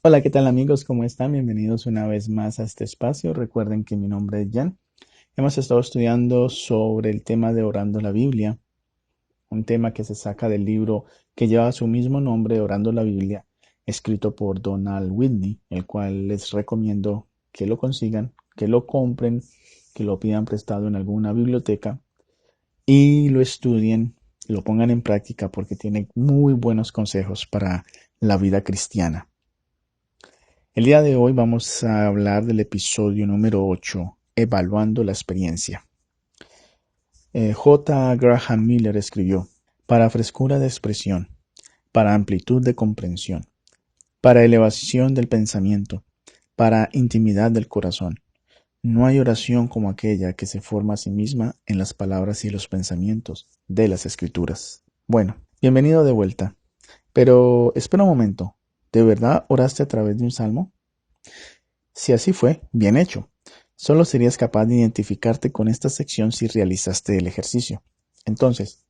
Hola, ¿qué tal amigos? ¿Cómo están? Bienvenidos una vez más a este espacio. Recuerden que mi nombre es Jan. Hemos estado estudiando sobre el tema de Orando la Biblia, un tema que se saca del libro que lleva su mismo nombre, Orando la Biblia, escrito por Donald Whitney, el cual les recomiendo que lo consigan, que lo compren, que lo pidan prestado en alguna biblioteca y lo estudien, lo pongan en práctica porque tiene muy buenos consejos para la vida cristiana. El día de hoy vamos a hablar del episodio número 8, Evaluando la experiencia. J. Graham Miller escribió, para frescura de expresión, para amplitud de comprensión, para elevación del pensamiento, para intimidad del corazón. No hay oración como aquella que se forma a sí misma en las palabras y los pensamientos de las Escrituras. Bueno, bienvenido de vuelta. Pero espera un momento, ¿de verdad oraste a través de un salmo? Si así fue, bien hecho. Solo serías capaz de identificarte con esta sección si realizaste el ejercicio. Entonces,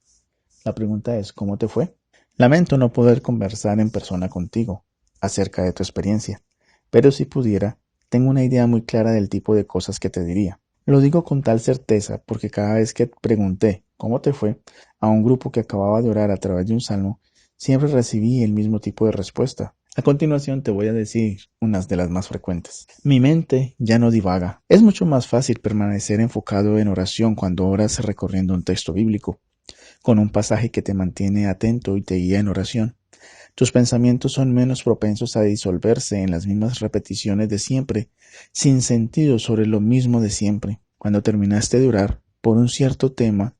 la pregunta es, ¿cómo te fue? Lamento no poder conversar en persona contigo acerca de tu experiencia, pero si pudiera, tengo una idea muy clara del tipo de cosas que te diría. Lo digo con tal certeza porque cada vez que pregunté cómo te fue a un grupo que acababa de orar a través de un salmo, siempre recibí el mismo tipo de respuesta. A continuación te voy a decir unas de las más frecuentes. Mi mente ya no divaga. Es mucho más fácil permanecer enfocado en oración cuando oras recorriendo un texto bíblico, con un pasaje que te mantiene atento y te guía en oración. Tus pensamientos son menos propensos a disolverse en las mismas repeticiones de siempre, sin sentido sobre lo mismo de siempre. Cuando terminaste de orar por un cierto tema,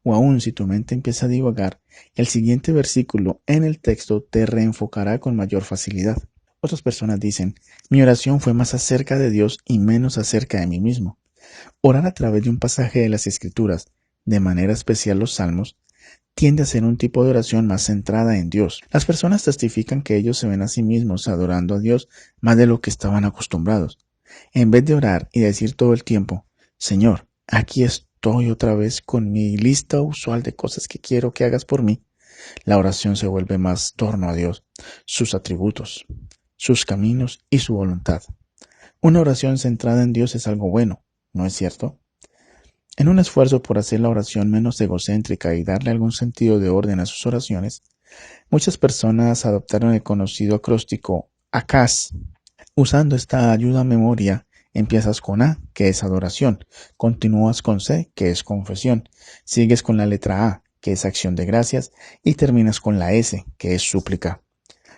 o aun si tu mente empieza a divagar, el siguiente versículo en el texto te reenfocará con mayor facilidad. Otras personas dicen, mi oración fue más acerca de Dios y menos acerca de mí mismo. Orar a través de un pasaje de las Escrituras, de manera especial los Salmos, tiende a ser un tipo de oración más centrada en Dios. Las personas testifican que ellos se ven a sí mismos adorando a Dios más de lo que estaban acostumbrados. En vez de orar y decir todo el tiempo, Señor, aquí estoy otra vez con mi lista usual de cosas que quiero que hagas por mí, la oración se vuelve más torno a Dios, sus atributos, sus caminos y su voluntad. Una oración centrada en Dios es algo bueno, ¿no es cierto? En un esfuerzo por hacer la oración menos egocéntrica y darle algún sentido de orden a sus oraciones, muchas personas adoptaron el conocido acróstico ACAS. Usando esta ayuda a memoria, empiezas con A, que es adoración, continúas con C, que es confesión, sigues con la letra A, que es acción de gracias, y terminas con la S, que es súplica.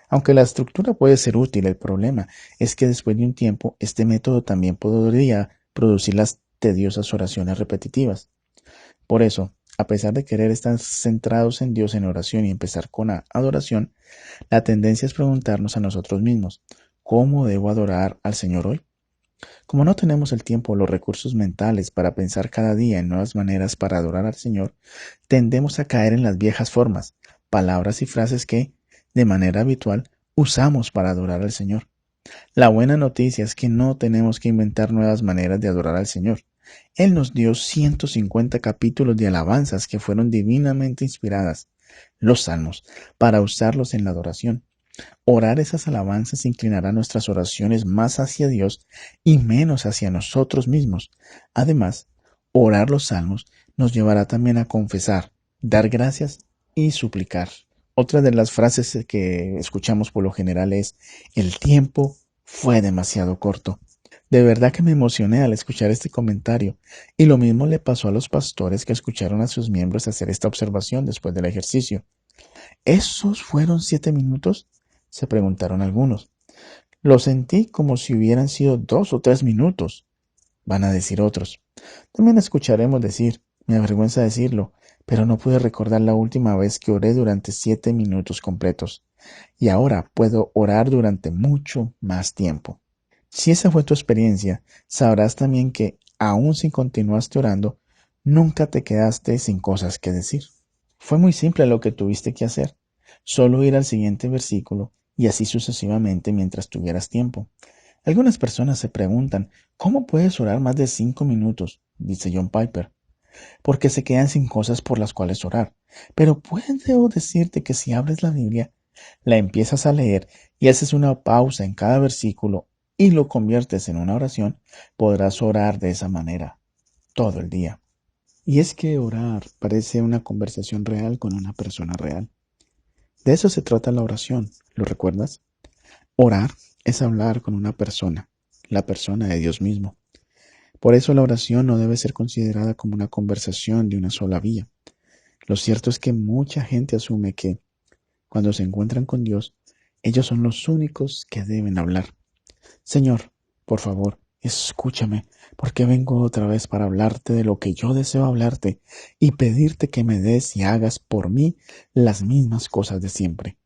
Aunque la estructura puede ser útil, el problema es que después de un tiempo este método también podría producir las tediosas oraciones repetitivas. Por eso, a pesar de querer estar centrados en Dios en oración y empezar con la adoración, la tendencia es preguntarnos a nosotros mismos, ¿cómo debo adorar al Señor hoy? Como no tenemos el tiempo o los recursos mentales para pensar cada día en nuevas maneras para adorar al Señor, tendemos a caer en las viejas formas, palabras y frases que, de manera habitual, usamos para adorar al Señor. La buena noticia es que no tenemos que inventar nuevas maneras de adorar al Señor. Él nos dio 150 capítulos de alabanzas que fueron divinamente inspiradas, los salmos, para usarlos en la adoración. Orar esas alabanzas inclinará nuestras oraciones más hacia Dios y menos hacia nosotros mismos. Además, orar los salmos nos llevará también a confesar, dar gracias y suplicar. Otra de las frases que escuchamos por lo general es, el tiempo fue demasiado corto. De verdad que me emocioné al escuchar este comentario, y lo mismo le pasó a los pastores que escucharon a sus miembros hacer esta observación después del ejercicio. ¿Esos fueron 7 minutos? Se preguntaron algunos. Lo sentí como si hubieran sido 2 o 3 minutos, van a decir otros. También escucharemos decir, me avergüenza decirlo, pero no pude recordar la última vez que oré durante 7 minutos completos. Y ahora puedo orar durante mucho más tiempo. Si esa fue tu experiencia, sabrás también que, aun si continuaste orando, nunca te quedaste sin cosas que decir. Fue muy simple lo que tuviste que hacer. Solo ir al siguiente versículo y así sucesivamente mientras tuvieras tiempo. Algunas personas se preguntan, ¿cómo puedes orar más de 5 minutos? Dice John Piper, porque se quedan sin cosas por las cuales orar. Pero puedo decirte que si abres la Biblia, La empiezas a leer y haces una pausa en cada versículo y lo conviertes en una oración, podrás orar de esa manera todo el día. Y es que orar parece una conversación real con una persona real. De eso se trata la oración, ¿lo recuerdas? Orar es hablar con una persona, la persona de Dios mismo. Por eso la oración no debe ser considerada como una conversación de una sola vía. Lo cierto es que mucha gente asume que, cuando se encuentran con Dios, ellos son los únicos que deben hablar. Señor, por favor, escúchame, porque vengo otra vez para hablarte de lo que yo deseo hablarte y pedirte que me des y hagas por mí las mismas cosas de siempre.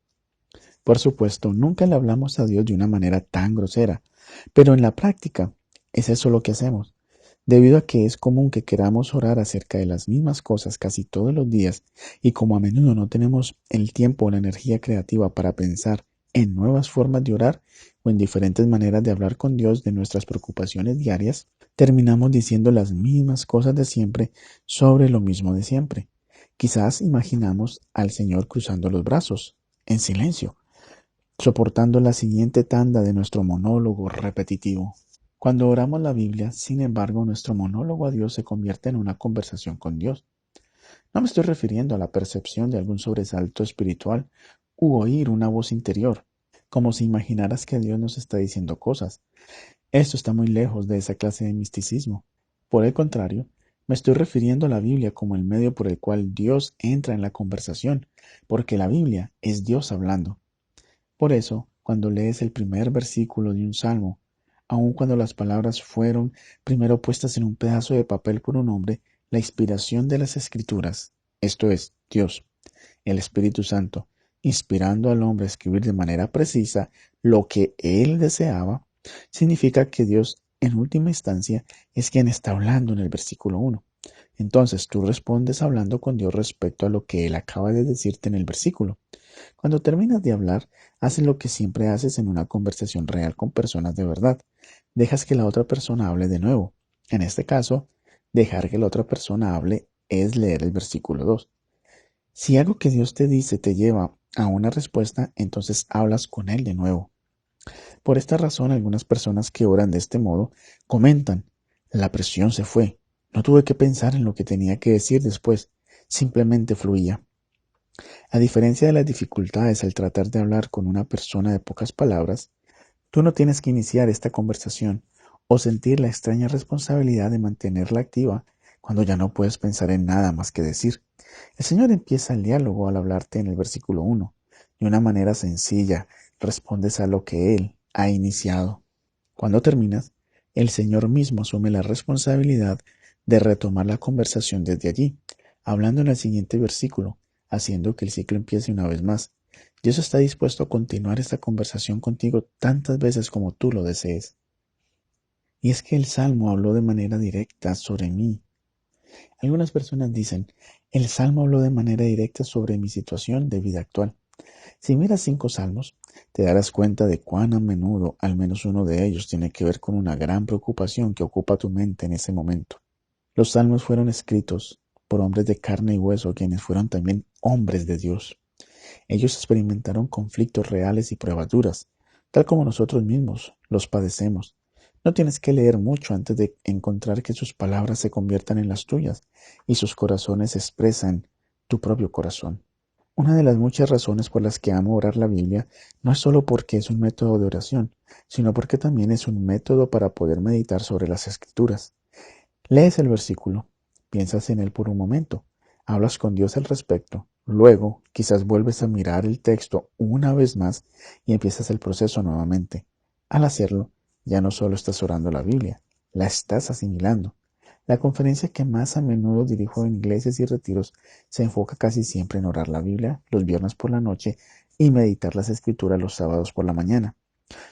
Por supuesto, nunca le hablamos a Dios de una manera tan grosera, pero en la práctica es eso lo que hacemos. Debido a que es común que queramos orar acerca de las mismas cosas casi todos los días, y como a menudo no tenemos el tiempo o la energía creativa para pensar en nuevas formas de orar o en diferentes maneras de hablar con Dios de nuestras preocupaciones diarias, terminamos diciendo las mismas cosas de siempre sobre lo mismo de siempre. Quizás imaginamos al Señor cruzando los brazos, en silencio, soportando la siguiente tanda de nuestro monólogo repetitivo. Cuando oramos la Biblia, sin embargo, nuestro monólogo a Dios se convierte en una conversación con Dios. No me estoy refiriendo a la percepción de algún sobresalto espiritual u oír una voz interior, como si imaginaras que Dios nos está diciendo cosas. Esto está muy lejos de esa clase de misticismo. Por el contrario, me estoy refiriendo a la Biblia como el medio por el cual Dios entra en la conversación, porque la Biblia es Dios hablando. Por eso, cuando lees el primer versículo de un salmo, aun cuando las palabras fueron primero puestas en un pedazo de papel por un hombre, la inspiración de las Escrituras, esto es, Dios, el Espíritu Santo, inspirando al hombre a escribir de manera precisa lo que él deseaba, significa que Dios, en última instancia, es quien está hablando en el versículo 1. Entonces tú respondes hablando con Dios respecto a lo que Él acaba de decirte en el versículo. Cuando terminas de hablar, haces lo que siempre haces en una conversación real con personas de verdad. Dejas que la otra persona hable de nuevo. En este caso, dejar que la otra persona hable es leer el versículo 2. Si algo que Dios te dice te lleva a una respuesta, entonces hablas con Él de nuevo. Por esta razón, algunas personas que oran de este modo comentan, la presión se fue. No tuve que pensar en lo que tenía que decir después. Simplemente fluía. A diferencia de las dificultades al tratar de hablar con una persona de pocas palabras, tú no tienes que iniciar esta conversación o sentir la extraña responsabilidad de mantenerla activa cuando ya no puedes pensar en nada más que decir. El Señor empieza el diálogo al hablarte en el versículo 1. De una manera sencilla, respondes a lo que Él ha iniciado. Cuando terminas, el Señor mismo asume la responsabilidad de retomar la conversación desde allí, hablando en el siguiente versículo, haciendo que el ciclo empiece una vez más. Dios está dispuesto a continuar esta conversación contigo tantas veces como tú lo desees. Y es que el Salmo habló de manera directa sobre mí. Algunas personas dicen, el Salmo habló de manera directa sobre mi situación de vida actual. Si miras 5 salmos, te darás cuenta de cuán a menudo al menos uno de ellos tiene que ver con una gran preocupación que ocupa tu mente en ese momento. Los salmos fueron escritos por hombres de carne y hueso, quienes fueron también hombres de Dios. Ellos experimentaron conflictos reales y pruebas duras, tal como nosotros mismos los padecemos. No tienes que leer mucho antes de encontrar que sus palabras se conviertan en las tuyas y sus corazones expresan tu propio corazón. Una de las muchas razones por las que amo orar la Biblia no es solo porque es un método de oración, sino porque también es un método para poder meditar sobre las Escrituras. Lees el versículo, piensas en él por un momento, hablas con Dios al respecto, luego quizás vuelves a mirar el texto una vez más y empiezas el proceso nuevamente. Al hacerlo, ya no solo estás orando la Biblia, la estás asimilando. La conferencia que más a menudo dirijo en iglesias y retiros se enfoca casi siempre en orar la Biblia los viernes por la noche y meditar las Escrituras los sábados por la mañana.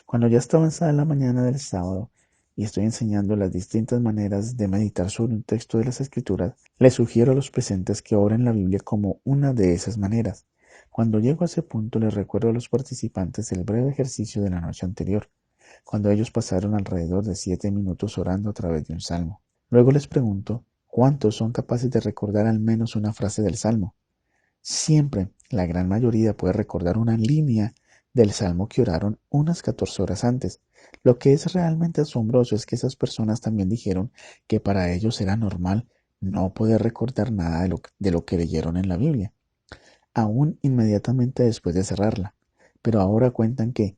Cuando ya está avanzada la mañana del sábado y estoy enseñando las distintas maneras de meditar sobre un texto de las Escrituras, les sugiero a los presentes que oren la Biblia como una de esas maneras. Cuando llego a ese punto, les recuerdo a los participantes el breve ejercicio de la noche anterior, cuando ellos pasaron alrededor de 7 minutos orando a través de un salmo. Luego les pregunto, ¿cuántos son capaces de recordar al menos una frase del salmo? Siempre La gran mayoría puede recordar una línea del salmo que oraron unas 14 horas antes. Lo que es realmente asombroso es que esas personas también dijeron que para ellos era normal no poder recordar nada de lo que leyeron en la Biblia, aún inmediatamente después de cerrarla. Pero ahora cuentan que,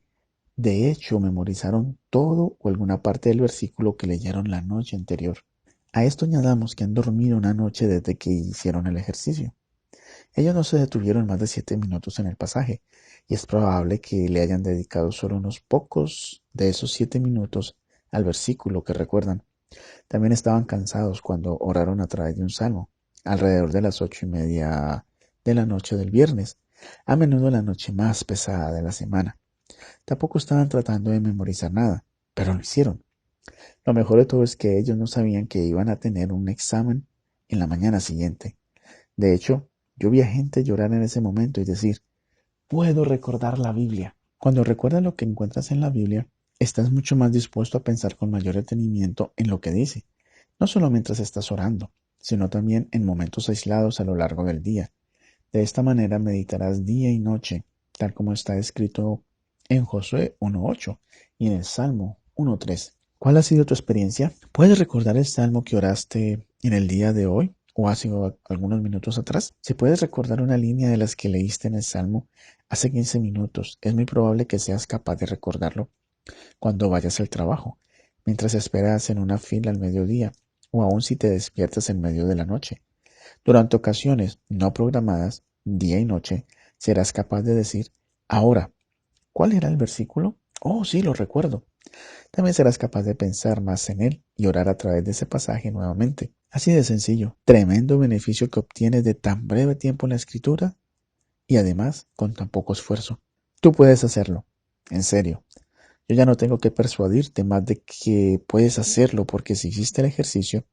de hecho, memorizaron todo o alguna parte del versículo que leyeron la noche anterior. A esto añadamos que han dormido una noche desde que hicieron el ejercicio. Ellos no se detuvieron más de 7 minutos en el pasaje, y es probable que le hayan dedicado solo unos pocos de esos 7 minutos al versículo que recuerdan. También estaban cansados cuando oraron a través de un salmo, alrededor de las 8:30 de la noche del viernes, a menudo la noche más pesada de la semana. Tampoco estaban tratando de memorizar nada, pero lo hicieron. Lo mejor de todo es que ellos no sabían que iban a tener un examen en la mañana siguiente. De hecho, yo vi a gente llorar en ese momento y decir, puedo recordar la Biblia. Cuando recuerdas lo que encuentras en la Biblia, estás mucho más dispuesto a pensar con mayor detenimiento en lo que dice, no solo mientras estás orando, sino también en momentos aislados a lo largo del día. De esta manera meditarás día y noche, tal como está escrito en Josué 1:8 y en el Salmo 1:3. ¿Cuál ha sido tu experiencia? ¿Puedes recordar el salmo que oraste en el día de hoy o hace algunos minutos atrás? Si puedes recordar una línea de las que leíste en el salmo hace 15 minutos, es muy probable que seas capaz de recordarlo cuando vayas al trabajo, mientras esperas en una fila al mediodía o aún si te despiertas en medio de la noche. Durante ocasiones no programadas, día y noche, serás capaz de decir, ahora, ¿cuál era el versículo? Oh, sí, lo recuerdo. También serás capaz de pensar más en él y orar a través de ese pasaje nuevamente. Así de sencillo, tremendo beneficio que obtienes de tan breve tiempo en la escritura y además con tan poco esfuerzo. Tú puedes hacerlo, en serio. Yo ya no tengo que persuadirte más de que puedes hacerlo porque si hiciste el ejercicio,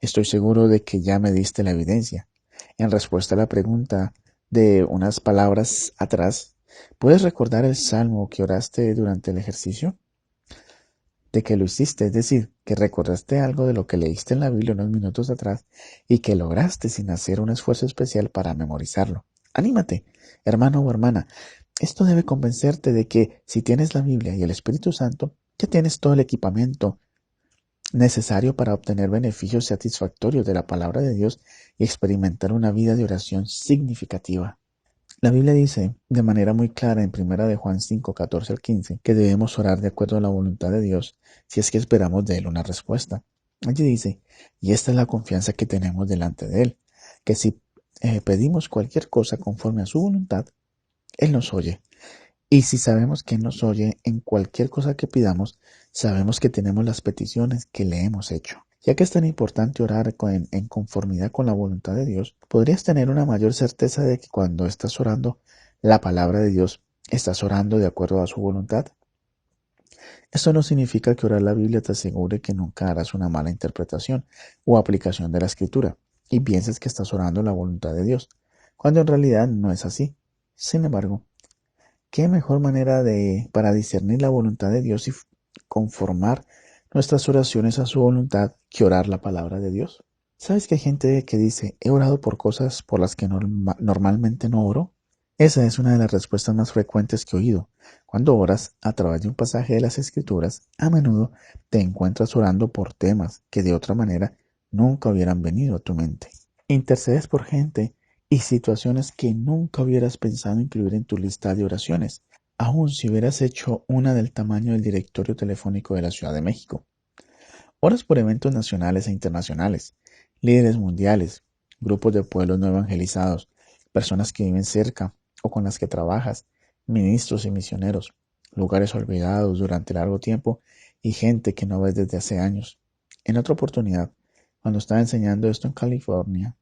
estoy seguro de que ya me diste la evidencia. En respuesta a la pregunta de unas palabras atrás, ¿puedes recordar el salmo que oraste durante el ejercicio? De que lo hiciste, es decir, que recordaste algo de lo que leíste en la Biblia unos minutos atrás y que lograste sin hacer un esfuerzo especial para memorizarlo. Anímate, hermano o hermana. Esto debe convencerte de que si tienes la Biblia y el Espíritu Santo, ya tienes todo el equipamiento necesario para obtener beneficios satisfactorios de la palabra de Dios y experimentar una vida de oración significativa. La Biblia dice de manera muy clara en Primera de Juan 5, 14 al 15 que debemos orar de acuerdo a la voluntad de Dios si es que esperamos de Él una respuesta. Allí dice, y esta es la confianza que tenemos delante de Él, que si pedimos cualquier cosa conforme a su voluntad, Él nos oye. Y si sabemos que Él nos oye en cualquier cosa que pidamos, sabemos que tenemos las peticiones que le hemos hecho. Ya que es tan importante orar en conformidad con la voluntad de Dios, podrías tener una mayor certeza de que cuando estás orando la palabra de Dios, estás orando de acuerdo a su voluntad. Esto no significa que orar la Biblia te asegure que nunca harás una mala interpretación o aplicación de la escritura y pienses que estás orando la voluntad de Dios, cuando en realidad no es así. Sin embargo, ¿qué mejor manera para discernir la voluntad de Dios y conformar nuestras oraciones a su voluntad que orar la palabra de Dios? ¿Sabes que hay gente que dice, he orado por cosas por las que normalmente no oro? Esa es una de las respuestas más frecuentes que he oído. Cuando oras a través de un pasaje de las Escrituras, a menudo te encuentras orando por temas que de otra manera nunca hubieran venido a tu mente. Intercedes por gente y situaciones que nunca hubieras pensado incluir en tu lista de oraciones, aun si hubieras hecho una del tamaño del directorio telefónico de la Ciudad de México. Oras por eventos nacionales e internacionales, líderes mundiales, grupos de pueblos no evangelizados, personas que viven cerca o con las que trabajas, ministros y misioneros, lugares olvidados durante largo tiempo y gente que no ves desde hace años. En otra oportunidad, cuando estaba enseñando esto en California,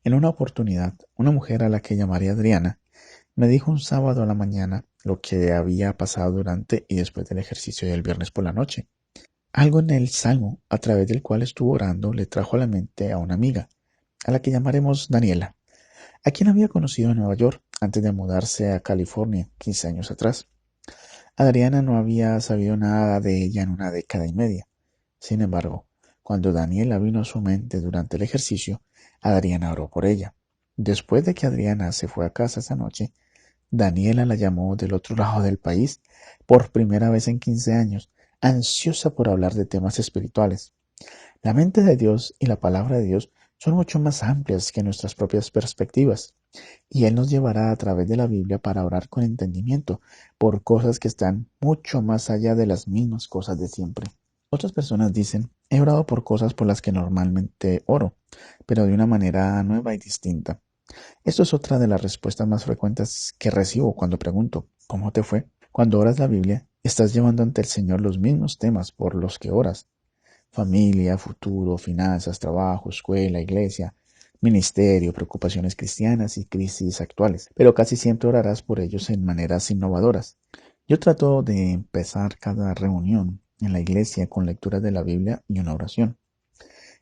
en una oportunidad, una mujer a la que llamaría Adriana me dijo un sábado a la mañana lo que había pasado durante y después del ejercicio del viernes por la noche. Algo en el salmo a través del cual estuvo orando le trajo a la mente a una amiga, a la que llamaremos Daniela, a quien había conocido en Nueva York antes de mudarse a California 15 años atrás. Adriana no había sabido nada de ella en una década y media. Sin embargo, cuando Daniela vino a su mente durante el ejercicio, Adriana oró por ella. Después de que Adriana se fue a casa esa noche, Daniela la llamó del otro lado del país por primera vez en 15 años, ansiosa por hablar de temas espirituales. La mente de Dios y la palabra de Dios son mucho más amplias que nuestras propias perspectivas, y Él nos llevará a través de la Biblia para orar con entendimiento por cosas que están mucho más allá de las mismas cosas de siempre. Otras personas dicen, he orado por cosas por las que normalmente oro, pero de una manera nueva y distinta. Esto es otra de las respuestas más frecuentes que recibo cuando pregunto, ¿cómo te fue? Cuando oras la Biblia, estás llevando ante el Señor los mismos temas por los que oras: familia, futuro, finanzas, trabajo, escuela, iglesia, ministerio, preocupaciones cristianas y crisis actuales. Pero casi siempre orarás por ellos en maneras innovadoras. Yo trato de empezar cada reunión en la iglesia con lecturas de la Biblia y una oración.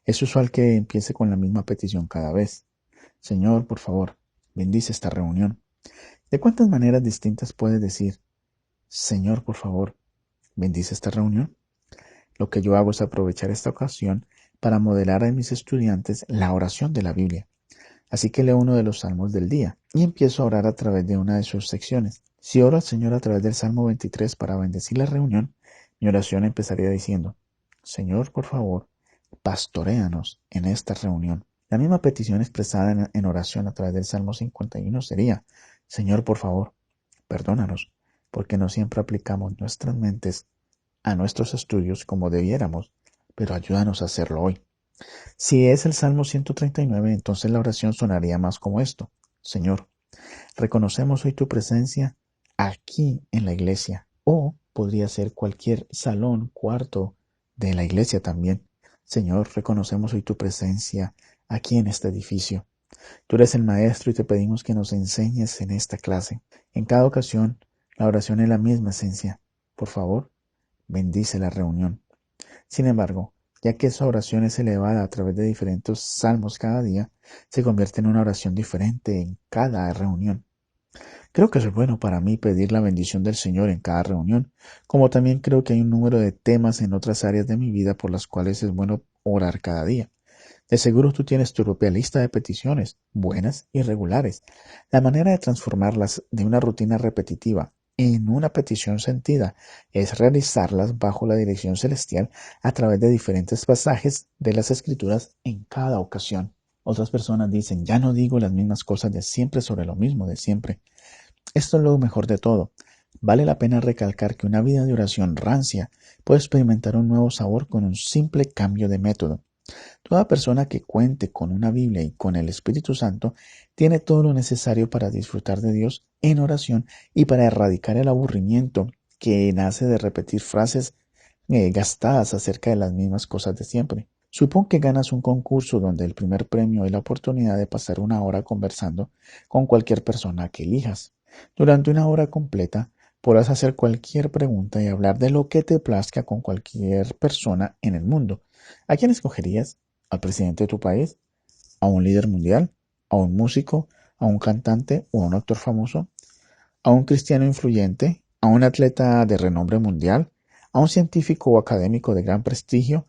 Es usual que empiece con la misma petición cada vez. Señor, por favor, bendice esta reunión. ¿De cuántas maneras distintas puedes decir, Señor, por favor, bendice esta reunión? Lo que yo hago es aprovechar esta ocasión para modelar a mis estudiantes la oración de la Biblia. Así que leo uno de los salmos del día y empiezo a orar a través de una de sus secciones. Si oro al Señor a través del Salmo 23 para bendecir la reunión, mi oración empezaría diciendo, Señor, por favor, pastoréanos en esta reunión. La misma petición expresada en oración a través del Salmo 51 sería, Señor, por favor, perdónanos, porque no siempre aplicamos nuestras mentes a nuestros estudios como debiéramos, pero ayúdanos a hacerlo hoy. Si es el Salmo 139, entonces la oración sonaría más como esto. Señor, reconocemos hoy tu presencia aquí en la iglesia, o podría ser cualquier salón, cuarto de la iglesia también. Señor, reconocemos hoy tu presencia aquí en este edificio. Tú eres el maestro y te pedimos que nos enseñes en esta clase. En cada ocasión, la oración es la misma esencia. Por favor, bendice la reunión. Sin embargo, ya que esa oración es elevada a través de diferentes salmos cada día, se convierte en una oración diferente en cada reunión. Creo que es bueno para mí pedir la bendición del Señor en cada reunión, como también creo que hay un número de temas en otras áreas de mi vida por las cuales es bueno orar cada día. De seguro tú tienes tu propia lista de peticiones, buenas y regulares. La manera de transformarlas de una rutina repetitiva en una petición sentida es realizarlas bajo la dirección celestial a través de diferentes pasajes de las Escrituras en cada ocasión. Otras personas dicen, ya no digo las mismas cosas de siempre sobre lo mismo de siempre. Esto es lo mejor de todo. Vale la pena recalcar que una vida de oración rancia puede experimentar un nuevo sabor con un simple cambio de método. Toda persona que cuente con una Biblia y con el Espíritu Santo tiene todo lo necesario para disfrutar de Dios en oración y para erradicar el aburrimiento que nace de repetir frases gastadas acerca de las mismas cosas de siempre. Supón que ganas un concurso donde el primer premio es la oportunidad de pasar una hora conversando con cualquier persona que elijas. Durante una hora completa podrás hacer cualquier pregunta y hablar de lo que te plazca con cualquier persona en el mundo. ¿A quién escogerías? ¿Al presidente de tu país? ¿A un líder mundial? ¿A un músico? ¿A un cantante o a un actor famoso? ¿A un cristiano influyente? ¿A un atleta de renombre mundial? ¿A un científico o académico de gran prestigio?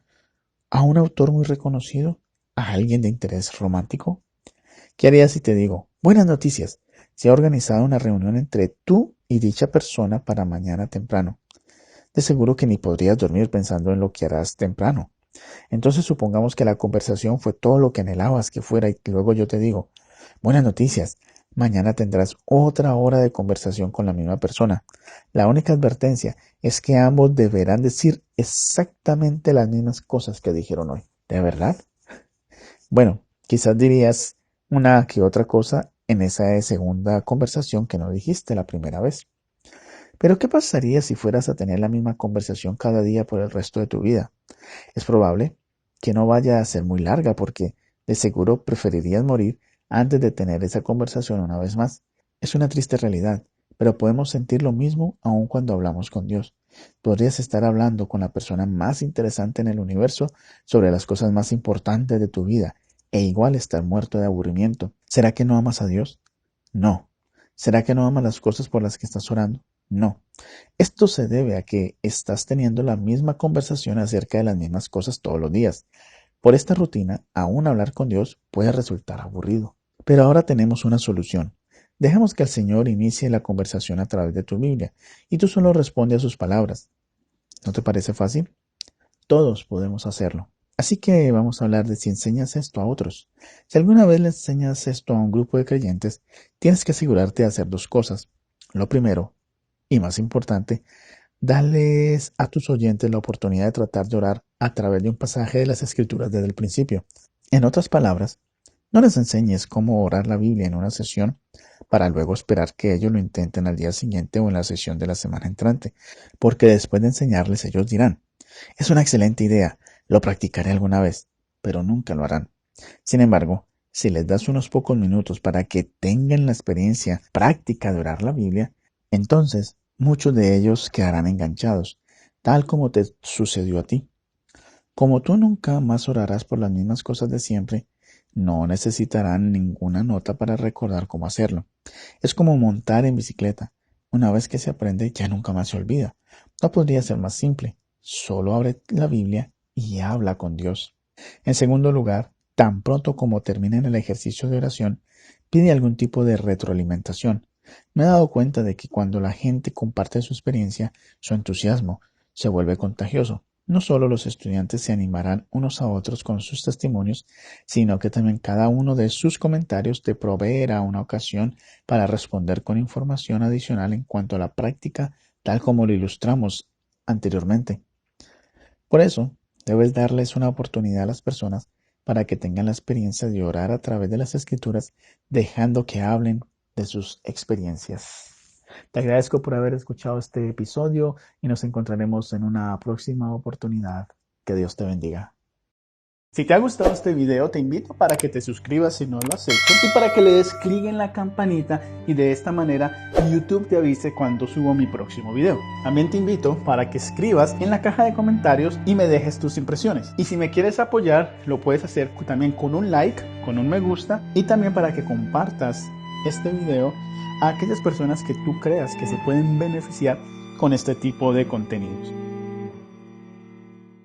¿A un autor muy reconocido? ¿A alguien de interés romántico? ¿Qué harías si te digo, buenas noticias, se ha organizado una reunión entre tú y dicha persona para mañana temprano? De seguro que ni podrías dormir pensando en lo que harás temprano. Entonces supongamos que la conversación fue todo lo que anhelabas que fuera y luego yo te digo, buenas noticias, mañana tendrás otra hora de conversación con la misma persona. La única advertencia es que ambos deberán decir exactamente las mismas cosas que dijeron hoy. ¿De verdad? Bueno, quizás dirías una que otra cosa en esa segunda conversación que no dijiste la primera vez. Pero ¿qué pasaría si fueras a tener la misma conversación cada día por el resto de tu vida? Es probable que no vaya a ser muy larga porque de seguro preferirías morir antes de tener esa conversación una vez más. Es una triste realidad, pero podemos sentir lo mismo aun cuando hablamos con Dios. Podrías estar hablando con la persona más interesante en el universo sobre las cosas más importantes de tu vida e igual estar muerto de aburrimiento. ¿Será que no amas a Dios? No. ¿Será que no amas las cosas por las que estás orando? No. Esto se debe a que estás teniendo la misma conversación acerca de las mismas cosas todos los días. Por esta rutina, aún hablar con Dios puede resultar aburrido. Pero ahora tenemos una solución. Dejemos que el Señor inicie la conversación a través de tu Biblia y tú solo responde a sus palabras. ¿No te parece fácil? Todos podemos hacerlo. Así que vamos a hablar de si enseñas esto a otros. Si alguna vez le enseñas esto a un grupo de creyentes, tienes que asegurarte de hacer dos cosas. Lo primero, y más importante, darles a tus oyentes la oportunidad de tratar de orar a través de un pasaje de las Escrituras desde el principio. En otras palabras, no les enseñes cómo orar la Biblia en una sesión para luego esperar que ellos lo intenten al día siguiente o en la sesión de la semana entrante, porque después de enseñarles ellos dirán, es una excelente idea, lo practicaré alguna vez, pero nunca lo harán. Sin embargo, si les das unos pocos minutos para que tengan la experiencia práctica de orar la Biblia, entonces muchos de ellos quedarán enganchados, tal como te sucedió a ti. Como tú nunca más orarás por las mismas cosas de siempre, no necesitarán ninguna nota para recordar cómo hacerlo. Es como montar en bicicleta. Una vez que se aprende, ya nunca más se olvida. No podría ser más simple. Solo abre la Biblia y habla con Dios. En segundo lugar, tan pronto como terminen el ejercicio de oración, pide algún tipo de retroalimentación. Me he dado cuenta de que cuando la gente comparte su experiencia, su entusiasmo se vuelve contagioso. No solo los estudiantes se animarán unos a otros con sus testimonios, sino que también cada uno de sus comentarios te proveerá una ocasión para responder con información adicional en cuanto a la práctica, tal como lo ilustramos anteriormente. Por eso, debes darles una oportunidad a las personas para que tengan la experiencia de orar a través de las Escrituras, dejando que hablen de sus experiencias. Te agradezco por haber escuchado este episodio y nos encontraremos en una próxima oportunidad. Que Dios te bendiga. Si te ha gustado este video, te invito para que te suscribas si no lo has hecho y para que le des clic en la campanita y de esta manera YouTube te avise cuando subo mi próximo video. También te invito para que escribas en la caja de comentarios y me dejes tus impresiones. Y si me quieres apoyar, lo puedes hacer también con un like, con un me gusta y también para que compartas este video a aquellas personas que tú creas que se pueden beneficiar con este tipo de contenidos.